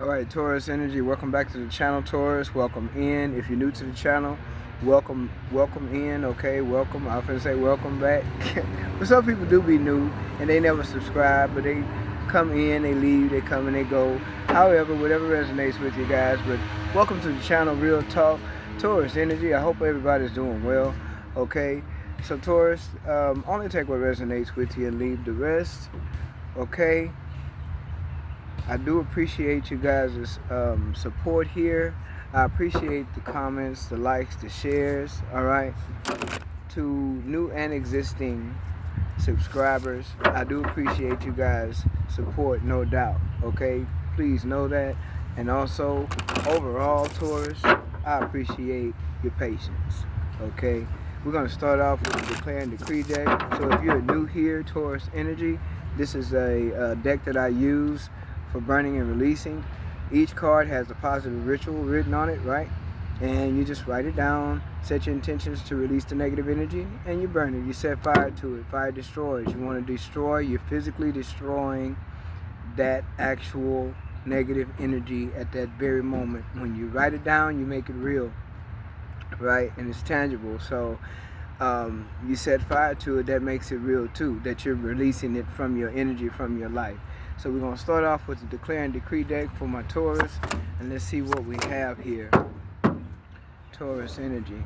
Alright, Taurus Energy, welcome back to the channel, Taurus. Welcome in. If you're new to the channel, welcome in, okay? Welcome. I was going to say welcome back. But some people do be new and they never subscribe, but they come in, they leave, they come and they go. However, whatever resonates with you guys. But welcome to the channel, Real Talk, Taurus Energy. I hope everybody's doing well, okay? So Taurus, only take what resonates with you and leave the rest, okay? I do appreciate you guys' support here. I appreciate the comments, the likes, the shares, all right? To new and existing subscribers, I do appreciate you guys' support, no doubt, okay? Please know that. And also, overall, Taurus, I appreciate your patience, okay? We're going to start off with the Declare and Decree deck. So if you're new here, Taurus Energy, this is a deck that I use for burning and releasing. Each card has a positive ritual written on it, right? And you just write it down, set your intentions to release the negative energy, and you burn it. You set fire to it. Fire destroys. You want to destroy, you're physically destroying that actual negative energy at that very moment. When you write it down, you make it real, right? And it's tangible. So you set fire to it, that makes it real too, that you're releasing it from your energy, from your life. So we're going to start off with the Declare and Decree deck for my Taurus, and let's see what we have here. Taurus Energy.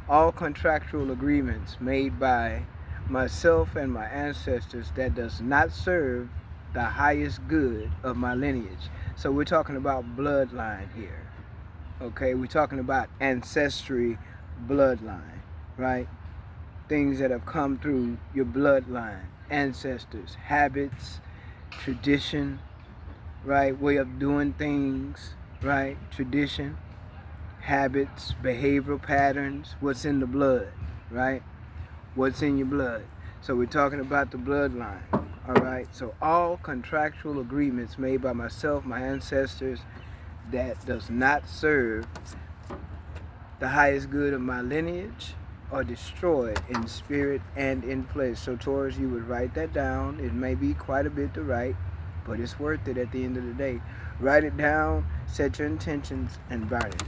All contractual agreements made by myself and my ancestors that does not serve the highest good of my lineage. So we're talking about bloodline here. Okay, we're talking about ancestry, bloodline, right? Things that have come through your bloodline, ancestors, habits, tradition, right? Way of doing things, right? Tradition, habits, behavioral patterns, what's in the blood, right? What's in your blood. So we're talking about the bloodline, all right? So all contractual agreements made by myself, my ancestors, that does not serve the highest good of my lineage are destroyed in spirit and in flesh. So Taurus, you would write that down. It may be quite a bit to write, but it's worth it at the end of the day. Write it down, set your intentions, and burn it.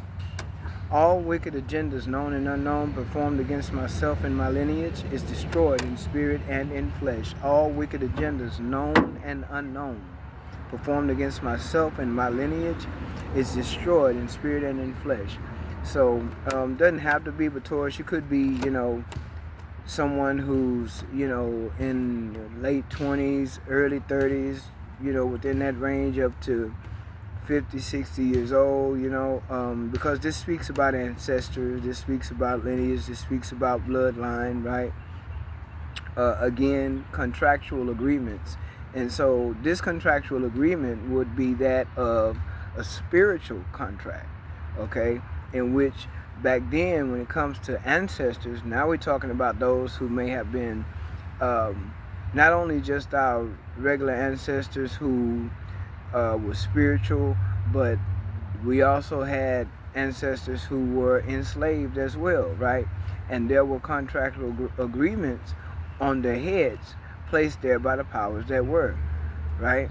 All wicked agendas, known and unknown, performed against myself and my lineage is destroyed in spirit and in flesh. All wicked agendas, known and unknown, performed against myself and my lineage is destroyed in spirit and in flesh. So doesn't have to be, but Taurus, you could be, someone who's, in late 20s, early 30s, within that range up to 50, 60 years old, because this speaks about ancestors, this speaks about lineage, this speaks about bloodline, right? Again, contractual agreements. And so this contractual agreement would be that of a spiritual contract, okay? In which back then, when it comes to ancestors, now we're talking about those who may have been not only just our regular ancestors who were spiritual, but we also had ancestors who were enslaved as well, right? And there were contractual agreements on their heads placed there by the powers that were, right?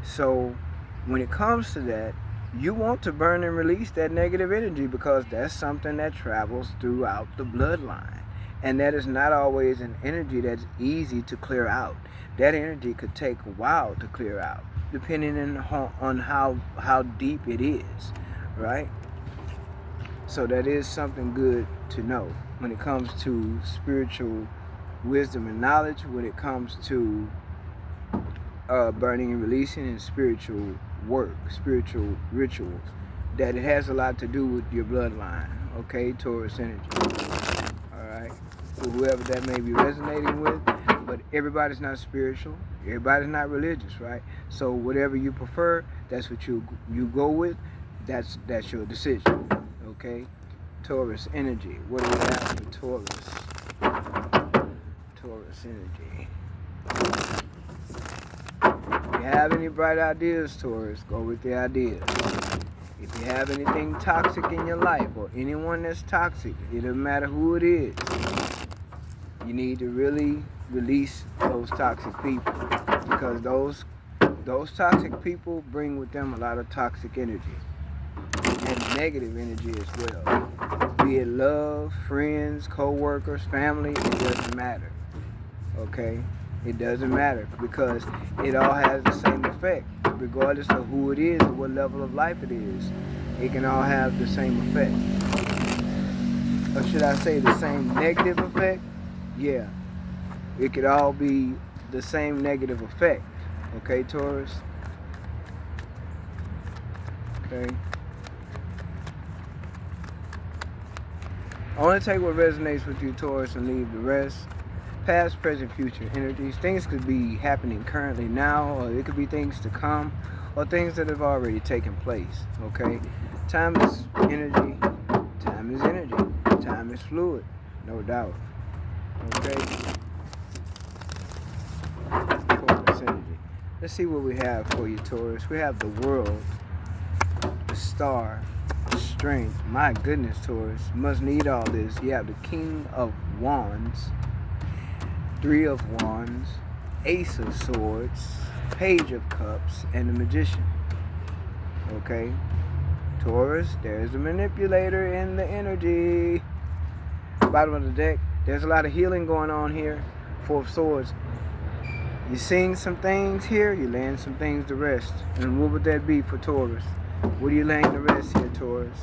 So when it comes to that, you want to burn and release that negative energy because that's something that travels throughout the bloodline. And that is not always an energy that's easy to clear out. That energy could take a while to clear out, depending on how deep it is, right? So that is something good to know when it comes to spiritual wisdom and knowledge, when it comes to burning and releasing and spiritual work, spiritual rituals, that it has a lot to do with your bloodline, okay, Taurus energy, all right, for whoever that may be resonating with. But everybody's not spiritual, everybody's not religious, right? So whatever you prefer, that's what you go with, that's your decision, okay? Taurus energy, what do we have for Taurus? Taurus energy. If you have any bright ideas, Taurus, go with the ideas. If you have anything toxic in your life or anyone that's toxic, it doesn't matter who it is, you need to really release those toxic people, because those Those toxic people bring with them a lot of toxic energy and negative energy as well. Be it love, friends, co-workers, family, it doesn't matter. Okay? It doesn't matter because it all has the same effect. Regardless of who it is or what level of life it is, it can all have the same effect. Or should I say the same negative effect? Yeah. It could all be the same negative effect. Okay, Taurus? Okay. Only take what resonates with you, Taurus, and leave the rest. Past, present, future energies. Things could be happening currently now, or it could be things to come, or things that have already taken place. Okay? Time is energy. Time is energy. Time is fluid. No doubt. Okay? Taurus energy. Let's see what we have for you, Taurus. We have the world, the star, strength. My goodness, Taurus. Must need all this. You have the King of Wands, Three of Wands, Ace of Swords, Page of Cups, and the Magician. Okay? Taurus, there's a manipulator in the energy. Bottom of the deck, there's a lot of healing going on here. Four of Swords. You're seeing some things here, you're laying some things to rest. And what would that be for Taurus? What are you laying to rest here, Taurus?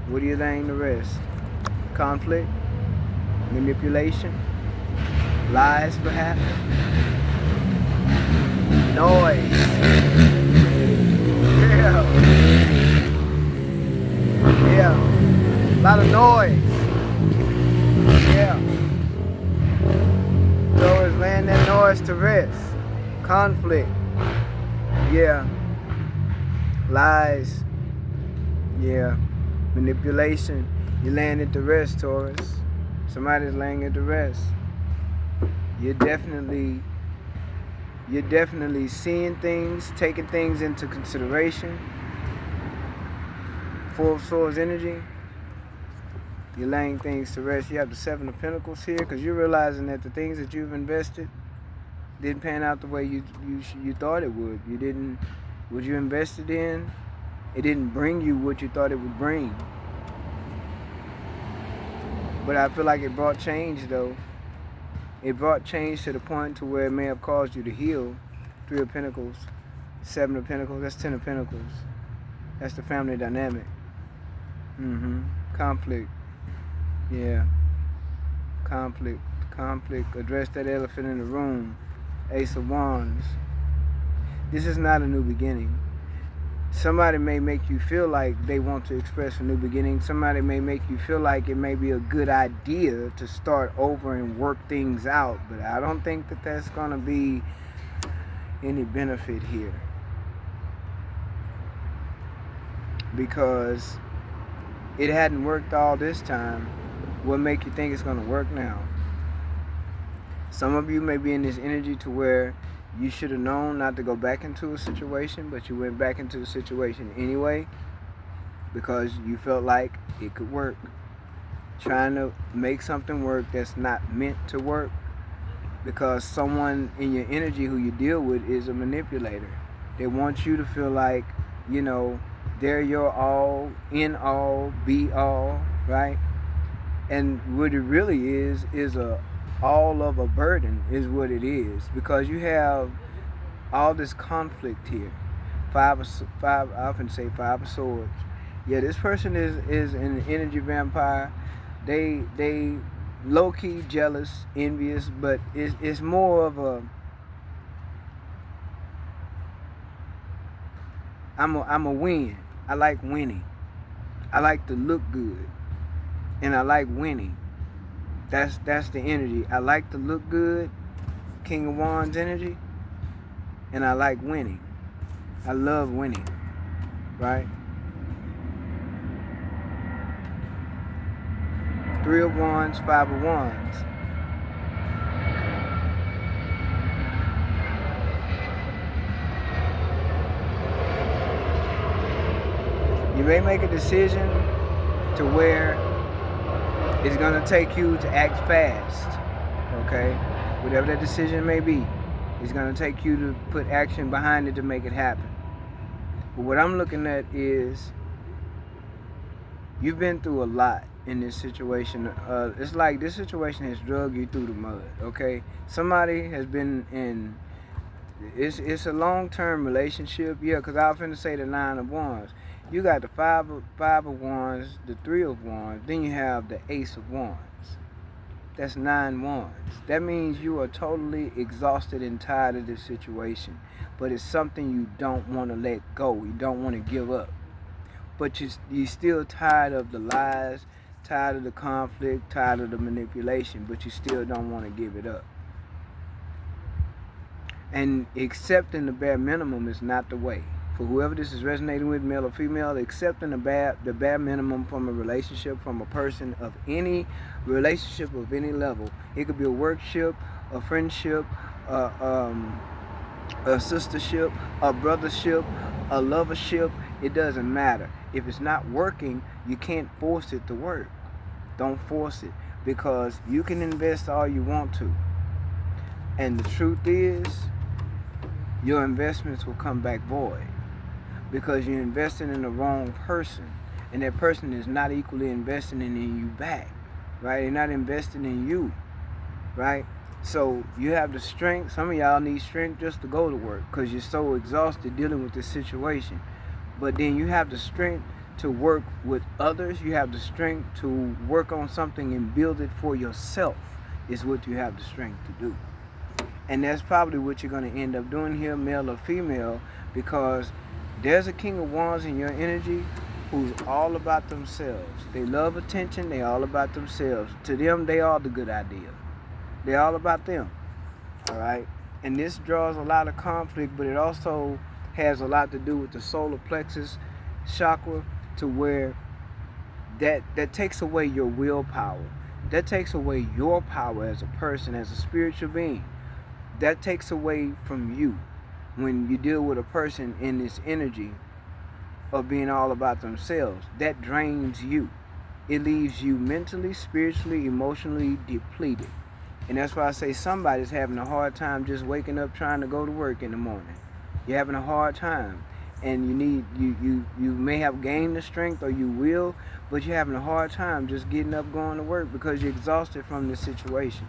What are you laying to rest? Conflict? Manipulation? Lies, perhaps? Noise? Yeah. A lot of noise. Yeah. Taurus laying that noise to rest. Conflict. Yeah. Lies. Yeah. Manipulation. You're laying it to rest, Taurus. Somebody's laying it to rest. You're definitely seeing things, taking things into consideration. Four of Swords energy. You're laying things to rest. You have the Seven of Pentacles here because you're realizing that the things that you've invested didn't pan out the way you thought it would. What you invested in, it didn't bring you what you thought it would bring. But I feel like it brought change, though. It brought change to the point to where it may have caused you to heal. Three of Pentacles, Seven of Pentacles, that's Ten of Pentacles. That's the family dynamic. Conflict. Yeah. Conflict. Address that elephant in the room. Ace of Wands. This is not a new beginning. Somebody may make you feel like they want to express a new beginning. Somebody may make you feel like it may be a good idea to start over and work things out. But I don't think that that's going to be any benefit here. Because it hadn't worked all this time. What make you think it's going to work now? Some of you may be in this energy to where you should have known not to go back into a situation, but you went back into the situation anyway because you felt like it could work. Trying to make something work that's not meant to work because someone in your energy who you deal with is a manipulator. They want you to feel like, you know, they're your all, in all, be all, right? And what it really is all of a burden is what it is, because you have all this conflict here. I often say Five of Swords. Yeah, this person is an energy vampire. They low-key jealous, envious, but it's more of a I'm a win. I like winning. I like to look good. And I like winning. That's the energy. I like to look good. King of Wands energy. And I like winning. I love winning. Right? Three of Wands, Five of Wands. You may make a decision to where it's going to take you to act fast, okay? Whatever that decision may be. It's going to take you to put action behind it to make it happen. But what I'm looking at is you've been through a lot in this situation. It's like this situation has dragged you through the mud, okay? Somebody has been in, it's a long-term relationship, yeah, because I was finna say the 9 of Wands. You got the five of Wands, the 3 of Wands, then you have the Ace of Wands. That's 9 wands. That means you are totally exhausted and tired of this situation. But it's something you don't want to let go. You don't want to give up. But you're still tired of the lies, tired of the conflict, tired of the manipulation, but you still don't want to give it up. And accepting the bare minimum is not the way. For whoever this is resonating with, male or female, accepting the bare minimum from a relationship, from a person of any relationship of any level. It could be a workship, a friendship, a sistership, a brothership, a lovership. It doesn't matter. If it's not working, you can't force it to work. Don't force it, because you can invest all you want to. And the truth is, your investments will come back void, because you're investing in the wrong person, and that person is not equally investing in you back, right? They're not investing in you, right? So you have the strength. Some of y'all need strength just to go to work because you're so exhausted dealing with this situation. But then you have the strength to work with others. You have the strength to work on something and build it for yourself, is what you have the strength to do. And that's probably what you're going to end up doing here, male or female, because there's a King of Wands in your energy who's all about themselves. They love attention. They all about themselves. To them, they are the good idea. They're all about them. All right? And this draws a lot of conflict, but it also has a lot to do with the solar plexus chakra, to where that takes away your willpower. That takes away your power as a person, as a spiritual being. That takes away from you. When you deal with a person in this energy of being all about themselves, that drains you. It leaves you mentally, spiritually, emotionally depleted. And that's why I say somebody's having a hard time just waking up trying to go to work in the morning. You're having a hard time. And you may have gained the strength, or you will, but you're having a hard time just getting up, going to work, because you're exhausted from this situation.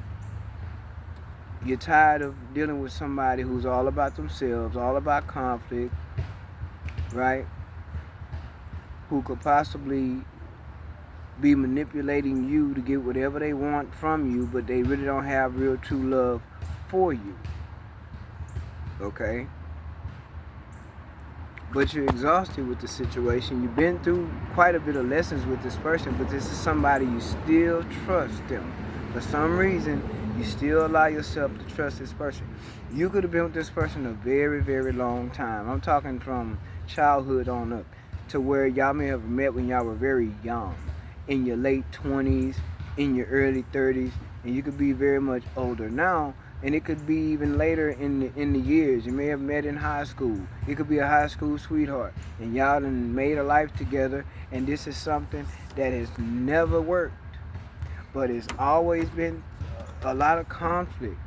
You're tired of dealing with somebody who's all about themselves, all about conflict, right? Who could possibly be manipulating you to get whatever they want from you, but they really don't have real true love for you. Okay? But you're exhausted with the situation. You've been through quite a bit of lessons with this person, but this is somebody you still trust them. For some reason, you still allow yourself to trust this person. You could have been with this person a very, very long time. I'm talking from childhood on up, to where y'all may have met when y'all were very young, in your late 20s, in your early 30s, and you could be very much older now, and it could be even later in the years. You may have met in high school. It could be a high school sweetheart, and y'all done made a life together, and this is something that has never worked, but it's always been a lot of conflict,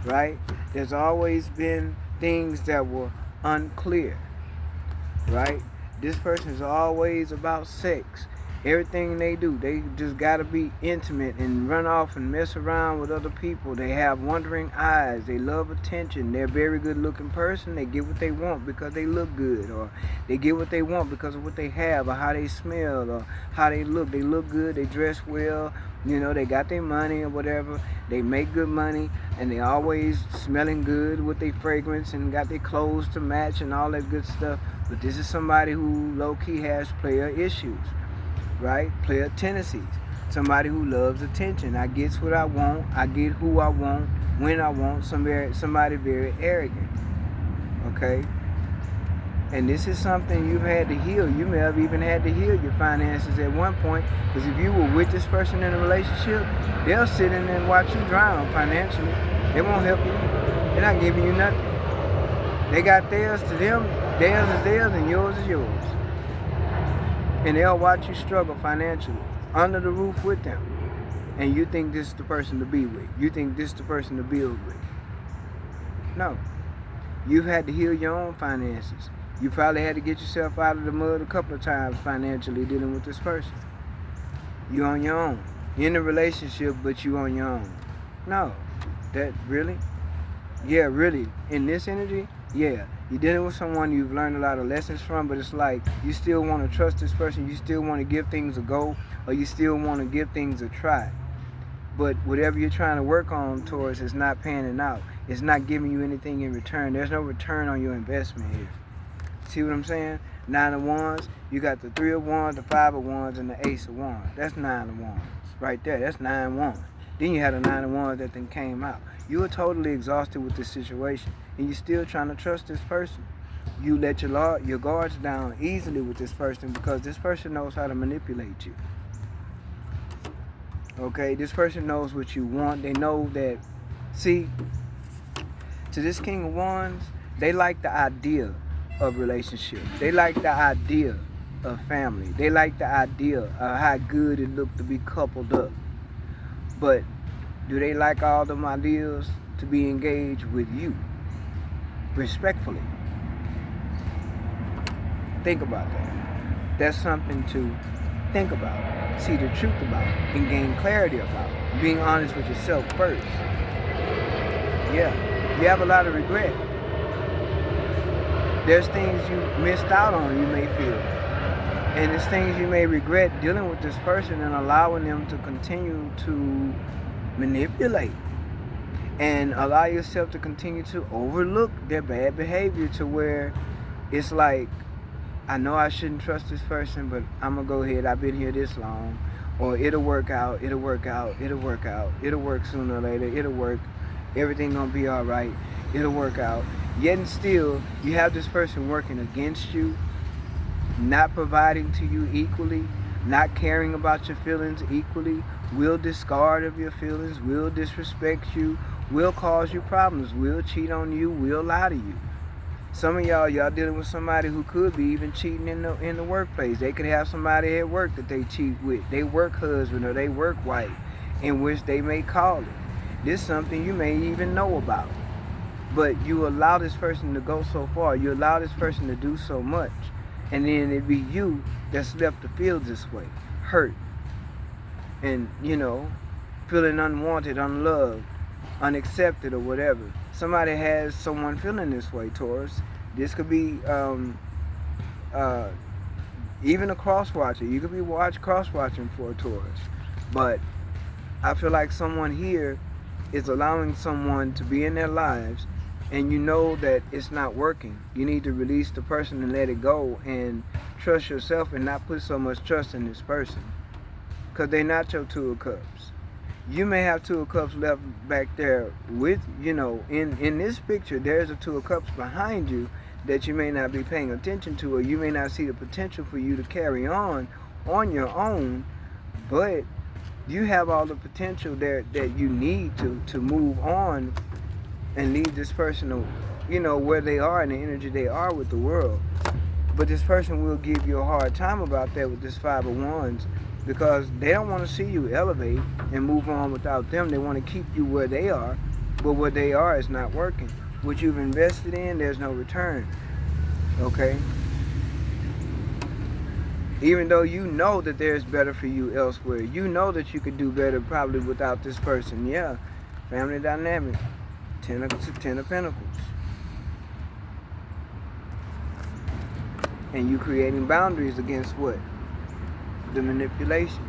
right? There's always been things that were unclear, right? This person is always about sex. Everything they do, they just gotta be intimate and run off and mess around with other people. They have wandering eyes. They love attention. They're a very good looking person. They get what they want because they look good, or they get what they want because of what they have, or how they smell, or how they look. They look good. They dress well. You know, they got their money or whatever. They make good money, and they always smelling good with their fragrance and got their clothes to match and all that good stuff. But this is somebody who low-key has player issues, right? Player tendencies. Somebody who loves attention. I get what I want. I get who I want, when I want. Somebody very arrogant. Okay? And this is something you've had to heal. You may have even had to heal your finances at one point, because if you were with this person in a relationship, they'll sit in there and watch you drown financially. They won't help you. They're not giving you nothing. They got theirs to them. Theirs is theirs and yours is yours. And they'll watch you struggle financially under the roof with them. And you think this is the person to be with. You think this is the person to build with. No. You've had to heal your own finances. You probably had to get yourself out of the mud a couple of times financially dealing with this person. You on your own. You're in a relationship, but you on your own. No. That really? Yeah, really. In this energy, yeah. You're dealing with someone you've learned a lot of lessons from, but it's like you still want to trust this person. You still want to give things a go, or you still want to give things a try. But whatever you're trying to work on towards is not panning out. It's not giving you anything in return. There's no return on your investment here. See what I'm saying? 9 of Wands, you got the 3 of Wands, the 5 of Wands, and the Ace of Wands. That's 9 of Wands. Right there. That's 9 Wands. Then you had a 9 of Wands that then came out. You were totally exhausted with this situation, and you're still trying to trust this person. You let your guards down easily with this person because this person knows how to manipulate you. Okay, this person knows what you want. They know that, see, to this King of Wands, they like the idea of relationship. They like the idea of family. They like the idea of how good it looked to be coupled up. But do they like all them ideas to be engaged with you? Respectfully. Think about that. That's something to think about, see the truth about, and gain clarity about. Being honest with yourself first. Yeah, you have a lot of regret. There's things you missed out on, you may feel. And it's things you may regret dealing with this person and allowing them to continue to manipulate. And allow yourself to continue to overlook their bad behavior to where it's like, I know I shouldn't trust this person, but I'm going to go ahead. I've been here this long. Or it'll work out, it'll work out, it'll work out. It'll work sooner or later, it'll work. Everything going to be all right. It'll work out. Yet and still, you have this person working against you, not providing to you equally, not caring about your feelings equally, will discard of your feelings, will disrespect you, will cause you problems, will cheat on you, will lie to you. Some of y'all dealing with somebody who could be even cheating in the workplace. They could have somebody at work that they cheat with. They work husband or they work wife, in which they may call it. This is something you may even know about. But you allow this person to go so far. You allow this person to do so much. And then it be you that's left to feel this way. Hurt. And, feeling unwanted, unloved, unaccepted or whatever. Somebody has someone feeling this way, Taurus. This could be even a cross-watcher. You could be cross-watching for a Taurus. But I feel like someone here is allowing someone to be in their lives and you know that it's not working. You need to release the person and let it go and trust yourself and not put so much trust in this person. Because they're not your 2 of Cups. You may have 2 of Cups left back there with, in this picture, there's a 2 of Cups behind you that you may not be paying attention to, or you may not see the potential for you to carry on your own, but you have all the potential there that you need to move on and leave this person, where they are and the energy they are with the world. But this person will give you a hard time about that with this 5 of Wands because they don't want to see you elevate and move on without them. They want to keep you where they are, but what they are is not working. What you've invested in, there's no return. Okay? Even though you know that there's better for you elsewhere. You know that you could do better probably without this person. Yeah, family dynamic. 10 of Pentacles. And you creating boundaries against what? The manipulation.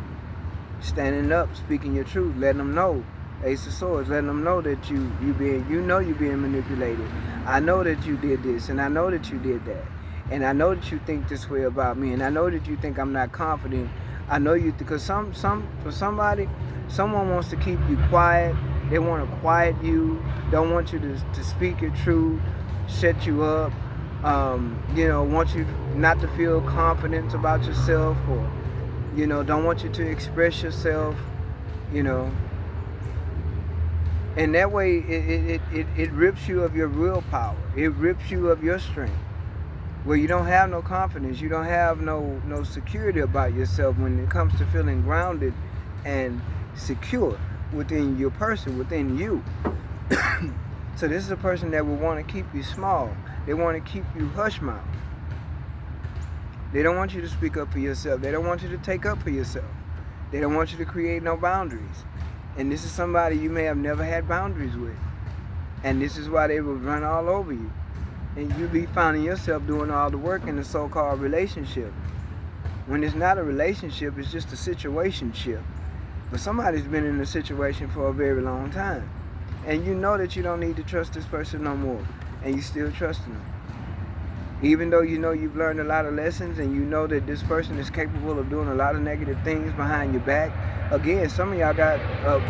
Standing up, speaking your truth, letting them know. Ace of Swords, letting them know that you're being manipulated. I know that you did this, and I know that you did that. And I know that you think this way about me, and I know that you think I'm not confident. I know you, because for somebody, someone wants to keep you quiet. They want to quiet you. Don't want you to speak your truth, shut you up. Want you not to feel confident about yourself, or don't want you to express yourself. And that way, it rips you of your willpower. It rips you of your strength. Where you don't have no confidence, you don't have no security about yourself when it comes to feeling grounded and secure within your person, within you. So this is a person that will want to keep you small. They want to keep you hush mouth. They don't want you to speak up for yourself. They don't want you to take up for yourself. They don't want you to create no boundaries. And this is somebody you may have never had boundaries with. And this is why they will run all over you. And you be finding yourself doing all the work in the so-called relationship. When it's not a relationship, it's just a situationship. But somebody's been in a situation for a very long time. And you know that you don't need to trust this person no more. And you still trusting them. Even though you know you've learned a lot of lessons and you know that this person is capable of doing a lot of negative things behind your back. Again, some of y'all got,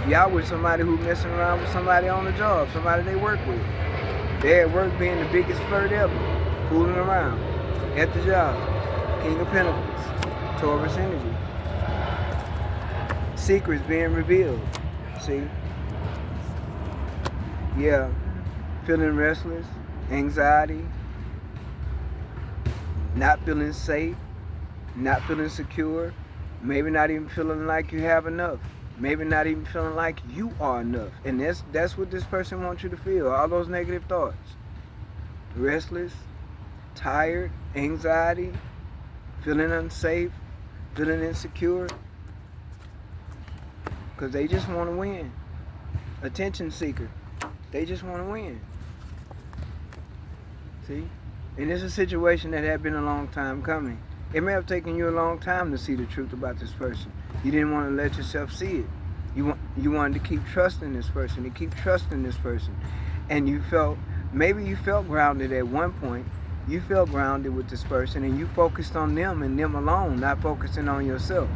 y'all with somebody who messing around with somebody on the job, somebody they work with. They're at work being the biggest flirt ever, fooling around at the job. King of Pentacles, Taurus energy. Secrets being revealed, see? Yeah, feeling restless, anxiety, not feeling safe, not feeling secure, maybe not even feeling like you have enough, maybe not even feeling like you are enough. And that's what this person wants you to feel, all those negative thoughts. Restless, tired, anxiety, feeling unsafe, feeling insecure, because they just want to win. Attention seeker, they just want to win. See? And it's a situation that had been a long time coming. It may have taken you a long time to see the truth about this person. You didn't want to let yourself see it. You wanted to keep trusting this person, to keep trusting this person. And you felt, maybe you felt grounded at one point. You felt grounded with this person and you focused on them and them alone, not focusing on yourself.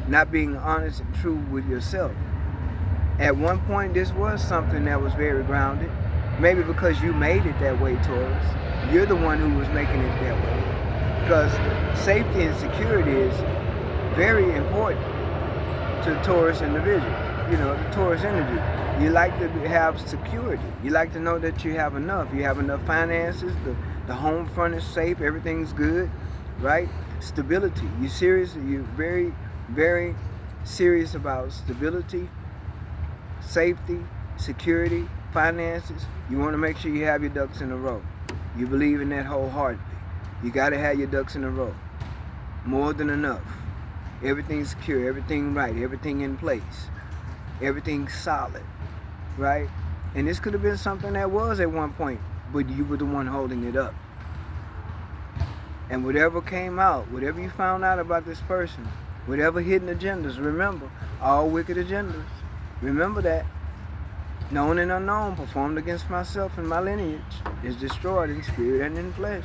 Not being honest and true with yourself. At one point, this was something that was very grounded. Maybe because you made it that way, Taurus. You're the one who was making it that way. Because safety and security is very important to the Taurus individual. You know, the Taurus energy. You like to have security. You like to know that you have enough. You have enough finances. The home front is safe. Everything's good, right? Stability. You're serious. You're very, very serious about stability, safety, security, finances. You want to make sure you have your ducks in a row. You believe in that wholeheartedly. You got to have your ducks in a row. More than enough. Everything secure, everything right, everything in place. Everything solid, right? And this could have been something that was at one point, but you were the one holding it up. And whatever came out, whatever you found out about this person, whatever hidden agendas, remember, all wicked agendas. Remember that. Known and unknown, performed against myself and my lineage, is destroyed in spirit and in flesh.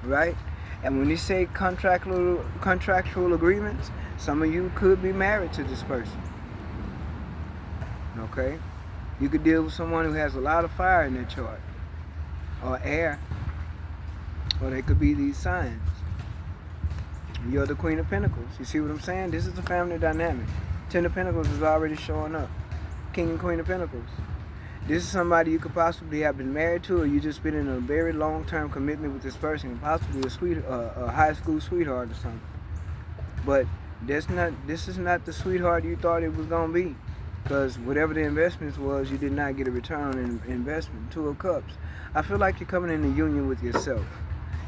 Right? And when you say contractual agreements, some of you could be married to this person. Okay? You could deal with someone who has a lot of fire in their chart. Or air. Or they could be these signs. You're the Queen of Pentacles. You see what I'm saying? This is the family dynamic. Ten of Pentacles is already showing up. King and Queen of Pentacles. This is somebody you could possibly have been married to, or you just been in a very long-term commitment with this person, possibly a high school sweetheart or something. But this is not the sweetheart you thought it was gonna be, because whatever the investments was, you did not get a return on investment. Two of Cups. I feel like you're coming in a union with yourself.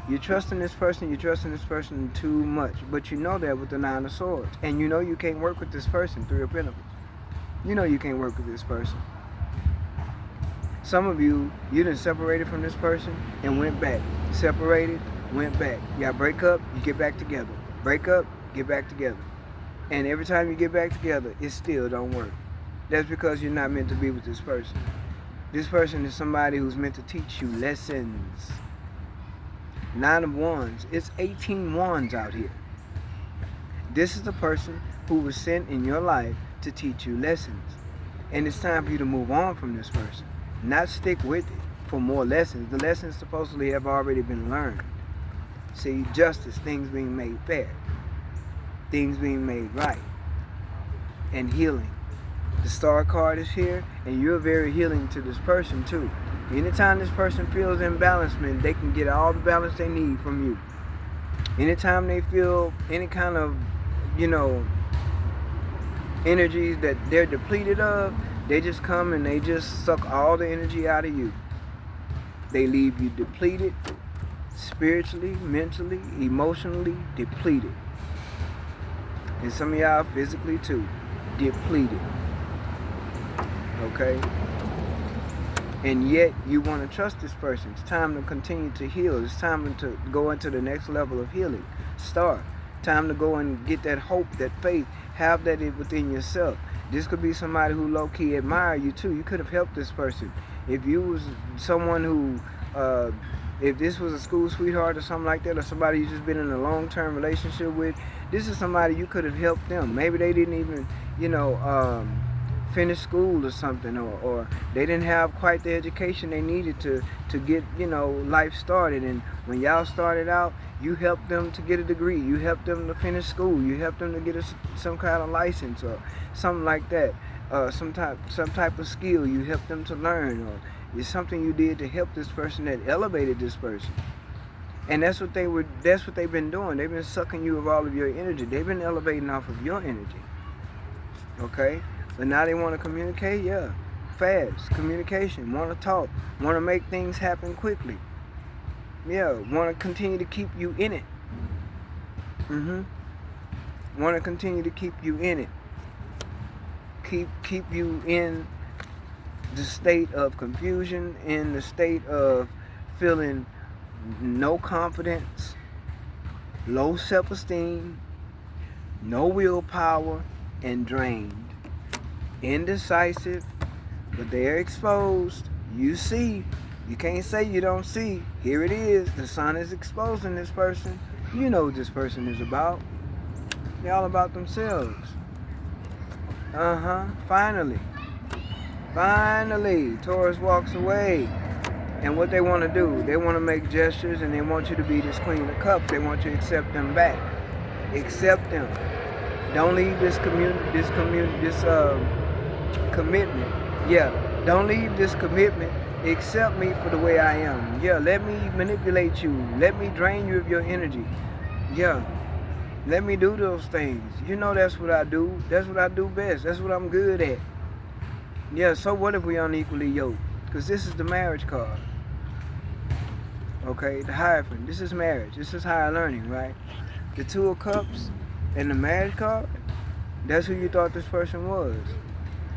You're trusting this person. You're trusting this person too much, but you know that with the Nine of Swords, and you know you can't work with this person. Three of Pentacles. You know you can't work with this person. Some of you done separated from this person and went back. Separated, went back. Y'all break up, you get back together. Break up, get back together. And every time you get back together, it still don't work. That's because you're not meant to be with this person. This person is somebody who's meant to teach you lessons. Nine of Wands. It's 18 wands out here. This is the person who was sent in your life to teach you lessons. And it's time for you to move on from this person. Not stick with it for more lessons. The lessons supposedly have already been learned. See, justice, things being made fair. Things being made right. And healing. The Star card is here, and you're very healing to this person too. Anytime this person feels imbalancement, they can get all the balance they need from you. Anytime they feel any kind of, energies that they're depleted of, They just come and they just suck all the energy out of you. They leave you depleted, spiritually, mentally, emotionally depleted. And some of y'all physically too, depleted. Okay? And yet you want to trust this person. It's time to continue to heal. It's time to go into the next level of healing. Start. Time to go and get that hope, that faith. Have that within yourself. This could be somebody who low-key admire you too. You could have helped this person. If you was someone who, if this was a school sweetheart or something like that, or somebody you just been in a long-term relationship with, this is somebody you could have helped them. Maybe they didn't even, finish school or something, or they didn't have quite the education they needed to get, life started. And when y'all started out, you helped them to get a degree. You helped them to finish school. You helped them to get some kind of license or something like that. Some type of skill you helped them to learn, or it's something you did to help this person that elevated this person. And that's what they've been doing. They've been sucking you of all of your energy. They've been elevating off of your energy. Okay? But now they want to communicate, yeah. Fast. Communication. Want to talk. Want to make things happen quickly. Yeah. Want to continue to keep you in it. Want to continue to keep you in it. Keep you in the state of confusion, in the state of feeling no confidence, low self-esteem, no willpower, and drained. Indecisive, but they're exposed. You see. You can't say you don't see. Here it is. The sun is exposing this person. You know what this person is about. They're all about themselves. Finally, Taurus walks away. And what they want to do, they want to make gestures, and they want you to be this Queen of Cups. They want you to accept them back. Accept them. Don't leave this commitment. Yeah, don't leave this commitment. Accept me for the way I am. Yeah, let me manipulate you. Let me drain you of your energy. Yeah, let me do those things. You know that's what I do. That's what I do best. That's what I'm good at. Yeah, so what if we unequally yoked? Because this is the marriage card. Okay, the Hierophant. This is marriage. This is higher learning, right? The Two of Cups and the marriage card, that's who you thought this person was.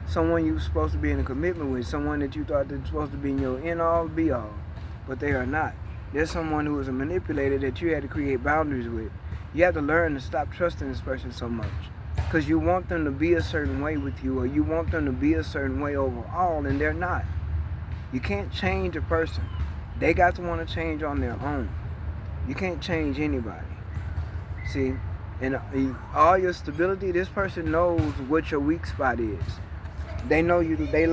Someone you were supposed to be in a commitment with. Someone that you thought that was supposed to be in your end-all, be-all. But they are not. There's someone who is a manipulator that you had to create boundaries with. You have to learn to stop trusting this person so much. Because you want them to be a certain way with you, or you want them to be a certain way overall, and they're not. You can't change a person. They got to want to change on their own. You can't change anybody. See? And all your stability, this person knows what your weak spot is. They know you. They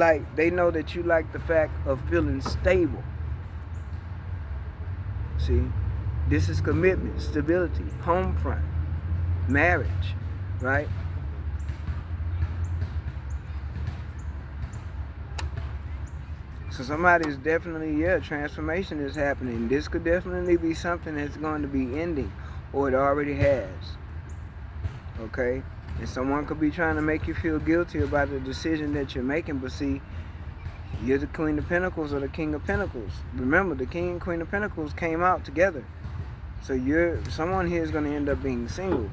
know that you like the fact of feeling stable. See, this is commitment, stability, home front, marriage, right? So somebody's definitely, transformation is happening. This could definitely be something that's going to be ending, or it already has. Okay? And someone could be trying to make you feel guilty about the decision that you're making, but see, you're the Queen of Pentacles or the King of Pentacles. Remember, the King and Queen of Pentacles came out together. So someone here is going to end up being single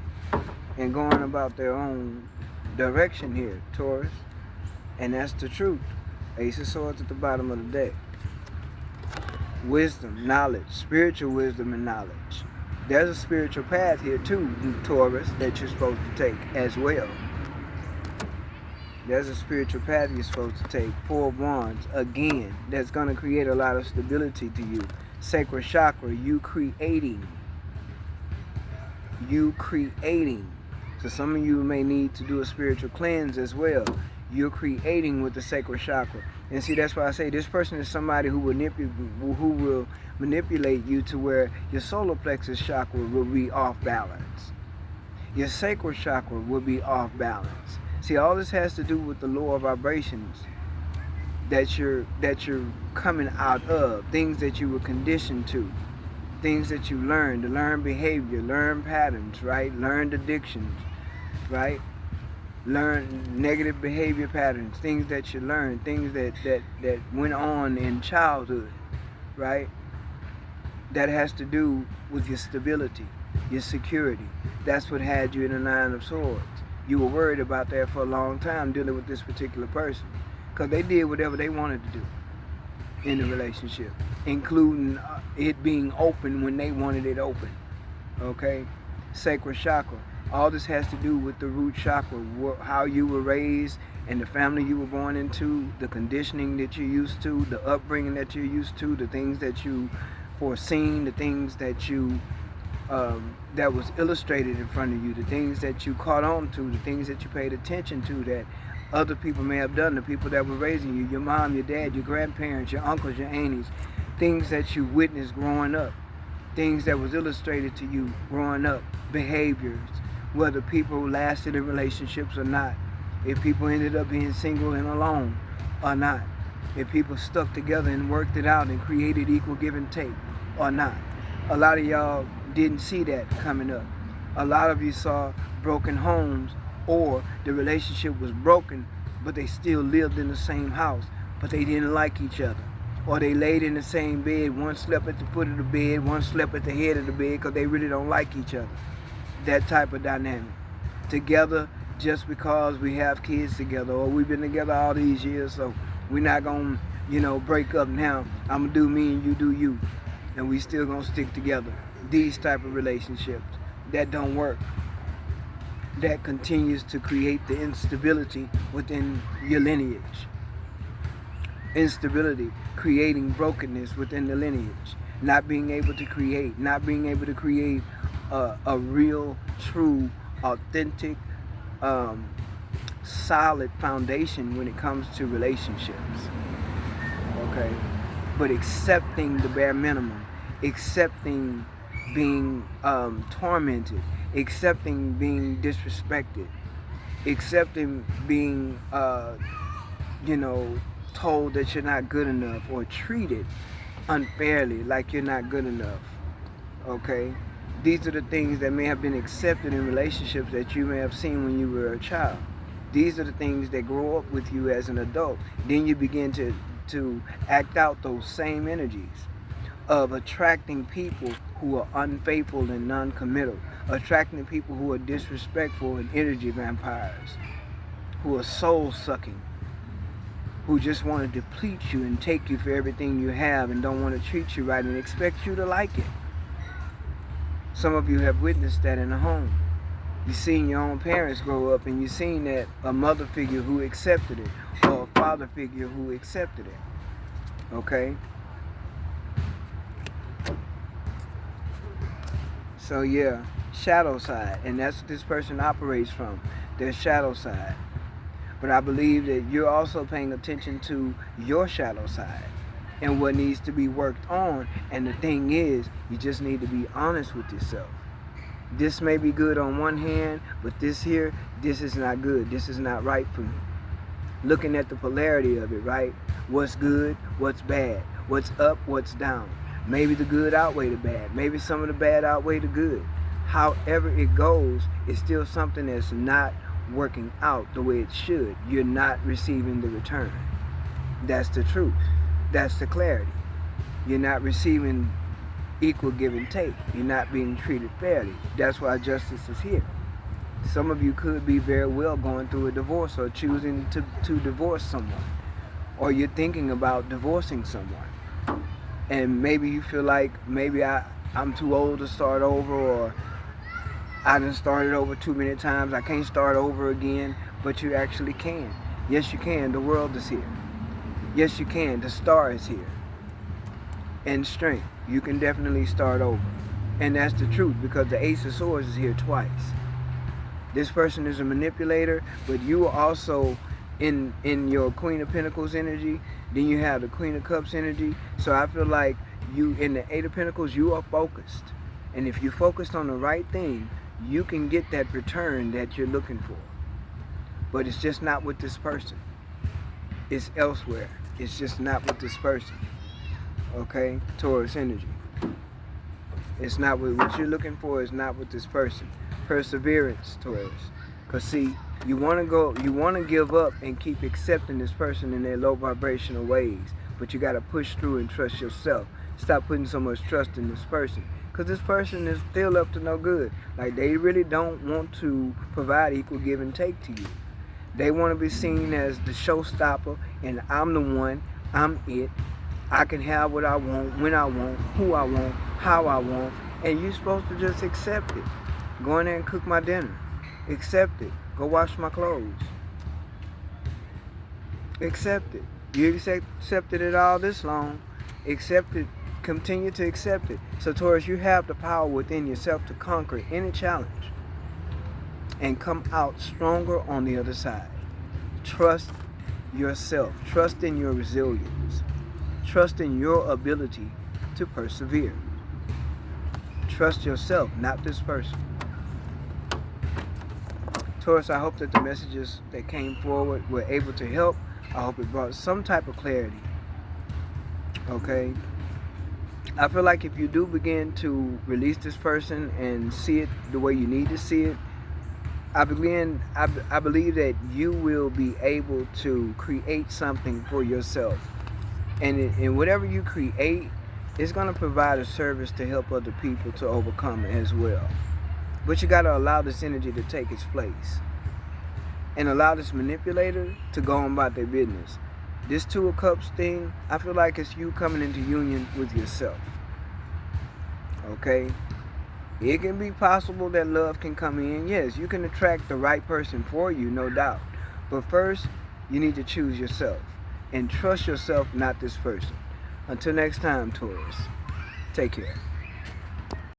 and going about their own direction here, Taurus. And that's the truth. Ace of Swords at the bottom of the deck. Wisdom, knowledge, spiritual wisdom and knowledge. There's a spiritual path here too, Taurus, that you're supposed to take as well. There's a spiritual path you're supposed to take. Four of Wands, again, that's going to create a lot of stability to you. Sacral chakra, you creating. So some of you may need to do a spiritual cleanse as well. You're creating with the sacral chakra. And see, that's why I say this person is somebody who will manipulate you to where your solar plexus chakra will be off balance. Your sacral chakra will be off balance. See, all this has to do with the lower vibrations that you're coming out of, things that you were conditioned to, things that you learned, to learn behavior, learn patterns, right? Learned addictions, right? learn negative behavior patterns, things that you learned, things that went on in childhood, right? That has to do with your stability, your security. That's what had you in the Nine of Swords. You were worried about that for a long time dealing with this particular person, because they did whatever they wanted to do in the relationship, including it being open when they wanted it open. Okay? Sacral chakra. All this has to do with the root chakra, how you were raised and the family you were born into, the conditioning that you're used to, the upbringing that you're used to, the things that you foreseen, the things that you that was illustrated in front of you, the things that you caught on to, the things that you paid attention to that other people may have done, the people that were raising you, your mom, your dad, your grandparents, your uncles, your aunties, things that you witnessed growing up, things that was illustrated to you growing up, behaviors, whether people lasted in relationships or not, if people ended up being single and alone or not, if people stuck together and worked it out and created equal give and take or not. A lot of y'all didn't see that coming up. A lot of you saw broken homes, or the relationship was broken, but they still lived in the same house, but they didn't like each other. Or they laid in the same bed, one slept at the foot of the bed, one slept at the head of the bed because they really don't like each other. That type of dynamic. Together just because we have kids together, or we've been together all these years, so we're not going to, break up now. I'm going to do me and you do you. And we still going to stick together. These type of relationships that don't work, that continues to create the instability within your lineage. Instability, creating brokenness within the lineage. Not being able to create, a real, true, authentic, solid foundation when it comes to relationships. Okay? But accepting the bare minimum, accepting being tormented, accepting being disrespected, accepting being, told that you're not good enough or treated unfairly like you're not good enough. Okay? These are the things that may have been accepted in relationships that you may have seen when you were a child. These are the things that grow up with you as an adult. Then you begin to act out those same energies of attracting people who are unfaithful and non-committal, attracting people who are disrespectful and energy vampires, who are soul-sucking, who just want to deplete you and take you for everything you have and don't want to treat you right and expect you to like it. Some of you have witnessed that in the home. You've seen your own parents grow up and you've seen that a mother figure who accepted it or a father figure who accepted it. Okay? So yeah, shadow side. And that's what this person operates from, their shadow side. But I believe that you're also paying attention to your shadow side and what needs to be worked on. And the thing is, you just need to be honest with yourself. This may be good on one hand, but this is not good. This is not right for me. Looking at the polarity of it, right? What's good, what's bad, what's up, what's down. Maybe the good outweigh the bad. Maybe some of the bad outweigh the good. However it goes, it's still something that's not working out the way it should. You're not receiving the return. That's the truth. That's the clarity. You're not receiving equal give and take. You're not being treated fairly. That's why justice is here. Some of you could be very well going through a divorce or choosing to divorce someone, or you're thinking about divorcing someone, and maybe you feel like maybe I'm too old to start over, or I done started over too many times, I can't start over again. But you actually can. Yes, you can. The world is here. Yes, you can. The star is here. And strength. You can definitely start over. And that's the truth, because the Ace of Swords is here twice. This person is a manipulator, but you are also in your Queen of Pentacles energy. Then you have the Queen of Cups energy. So I feel like you, in the Eight of Pentacles, you are focused. And if you're focused on the right thing, you can get that return that you're looking for. But it's just not with this person. It's elsewhere. It's just not with this person. Okay? Taurus energy. It's not with what you're looking for. It's not with this person. Perseverance, Taurus. Because see, you want to give up and keep accepting this person in their low vibrational ways. But you got to push through and trust yourself. Stop putting so much trust in this person. Because this person is still up to no good. Like, they really don't want to provide equal give and take to you. They want to be seen as the showstopper, and I'm the one, I'm it. I can have what I want, when I want, who I want, how I want, and you're supposed to just accept it. Go in there and cook my dinner. Accept it. Go wash my clothes. Accept it. You accepted it all this long. Accept it. Continue to accept it. So Taurus, you have the power within yourself to conquer any challenge and come out stronger on the other side. Trust yourself. Trust in your resilience. Trust in your ability to persevere. Trust yourself, not this person. Taurus, I hope that the messages that came forward were able to help. I hope it brought some type of clarity. Okay? I feel like if you do begin to release this person and see it the way you need to see it, I believe that you will be able to create something for yourself. And whatever you create, it's going to provide a service to help other people to overcome as well. But you got to allow this energy to take its place. And allow this manipulator to go on about their business. This Two of Cups thing, I feel like it's you coming into union with yourself. Okay? It can be possible that love can come in. Yes, you can attract the right person for you, no doubt. But first, you need to choose yourself. And trust yourself, not this person. Until next time, Taurus. Take care.